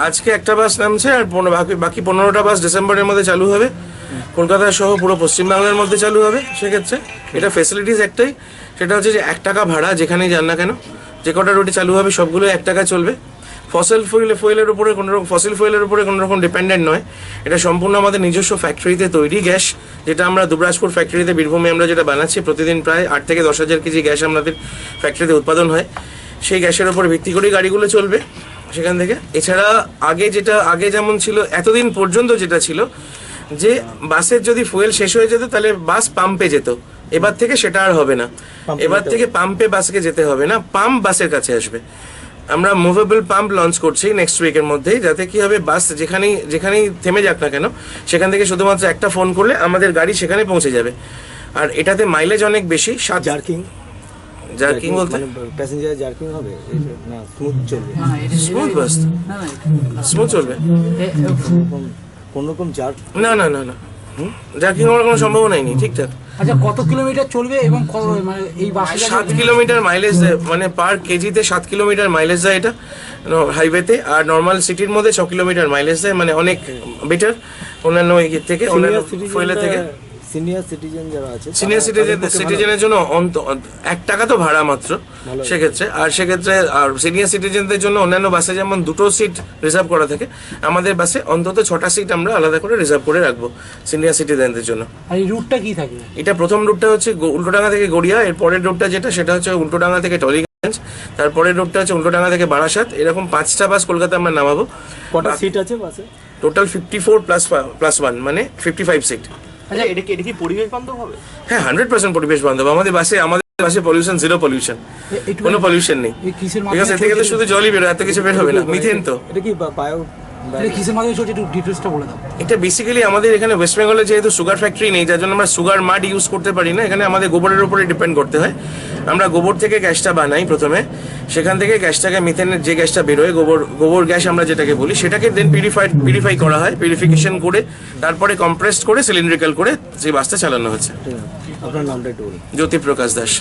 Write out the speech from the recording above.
আজকে একটা বাস নামছে আর বাকি 15টা বাস ডিসেম্বরের মধ্যে চালু হবে, কলকাতা সহ পুরো পশ্চিমবাংলার মধ্যে চালু হবে। সেক্ষেত্রে এটা ফেসিলিটিস একটাই, সেটা হচ্ছে যে 1 টাকা ভাড়া যেখানেই যান না কেন, যে কটা রুটে চালু হবে সবগুলো 1 টাকা চলবে। ফসিল ফুয়েলের উপরে কোনো রকম ডিপেন্ডেন্ট নয়। এটা সম্পূর্ণ আমাদের নিজস্ব ফ্যাক্টরিতে তৈরি গ্যাস, যেটা আমরা দুবরাজপুর ফ্যাক্টরিতে বীরভূমে আমরা যেটা বানাচ্ছি। প্রতিদিন প্রায় 8 থেকে 10,000 কেজি গ্যাস আমাদের ফ্যাক্টরিতে উৎপাদন হয়। সেই গ্যাসের উপর ভিত্তি করেই গাড়িগুলো চলবে সেখান থেকে। এছাড়া আগে যেমন ছিল এতদিন পর্যন্ত, যেটা ছিল যে বাসের যদি ফুয়েল শেষ হয়ে যেত তাহলে বাস পাম্পে যেত, এবার থেকে সেটা আর হবে না। এবার থেকে পাম্পে বাসকে যেতে হবে না, পাম্প বাসের কাছে আসবে। আমরা মুভেবল পাম্প লঞ্চ করছি নেক্সট উইকের মধ্যেই, যাতে কি হবে বাস যেখানেই থেমে যাক না কেন সেখান থেকে শুধুমাত্র একটা ফোন করলে আমাদের গাড়ি সেখানে পৌঁছে যাবে। আর এটাতে মাইলেজ অনেক বেশি। জার্কিং বলতে প্যাসেঞ্জার জার্কিং হবে না, স্মুথ চলবে? স্মুথ বাস, স্মুথ চলবে, কোন রকম না জার্কিং হওয়ার কোনো সম্ভাবনাই নেই, ঠিকঠাক। আচ্ছা, কত কিলোমিটার চলবে এবং মানে এই বাসে 7 কিলোমিটার মাইলেজ দেয়, মানে পার কেজিতে 7 কিলোমিটার মাইলেজ দেয় এটা হাইওয়েতে। আর নর্মাল সিটির মধ্যে 6 কিলোমিটার মাইলেজ দেয়, মানে অনেক বেটার অন্যান্য থেকে, অন্যান্য ফুয়েলের থেকে। সিনিয়র সিটিজেন যারা আছে, সিনিয়র সিটিজেনের জন্য 1 টাকা তো ভাড়া মাত্র সেক্ষেত্রে। আর সিনিয়র সিটিজেনদের জন্য অন্যান্য বাসে যেমন 2টো সিট রিজার্ভ করা থাকে, আমাদের বাসে অন্তত 6টা সিট আমরা আলাদা করে রিজার্ভ করে রাখবো সিনিয়র সিটিজেনদের জন্য। আর এই রুটটা কি থাকবে? এটা প্রথম রুটটা হচ্ছে উল্টোডাঙ্গা থেকে গড়িয়া, এর পরের রুটটা সেটা হচ্ছে উল্টোডাঙ্গা থেকে টলিগঞ্জ, তারপরের রুটটা হচ্ছে উল্টোডাঙ্গা থেকে বারাসাত। এরকম 5টা বাস কলকাতা আমরা নামাবো। কটা সিট আছে বাসে? টোটাল 54 প্লাস 1 মানে 55 সিট। আচ্ছা, এটা কি পরিবেশ বান্ধব হবে? হ্যাঁ, 100% পরিবেশ বান্ধব। আমাদের বাসে পলিউশন, জিরো পলিউশন, কোনো পলিউশন নেই। ঠিক আছে, এর থেকে তো শুধু জলই বেরো, এত কিছু বের হবে না। মিথেন তো এটা কি বায়ো, কিসের মাধ্যমে চলছে একটু ডিটেইলসটা বলে দাও। এটা বেসিক্যালি আমাদের এখানে ওয়েস্ট বেঙ্গলে যেহেতু সুগার ফ্যাক্টরি নেই, যার জন্য আমরা সুগার মাড ইউজ করতে পারি না। এখানে আমাদের গোবরের উপরে ডিপেন্ড করতে হয়। আমরা গোবর থেকে গ্যাসটা বানাই প্রথমে, সেখান থেকে গ্যাসটাকে মিথেনের যে গ্যাসটা বেরোয়, গোবর গ্যাস আমরা যেটাকে বলি, সেটাকে দেন পিউরিফাই করা হয়। পিউরিফিকেশন করে তারপরে কম্প্রেসড করে সিলিন্ড্রিক্যাল করে যে বাসটা চালানো হচ্ছে। আপনার নামটা একটু বলুন। জ্যোতিপ্রকাশ দাস।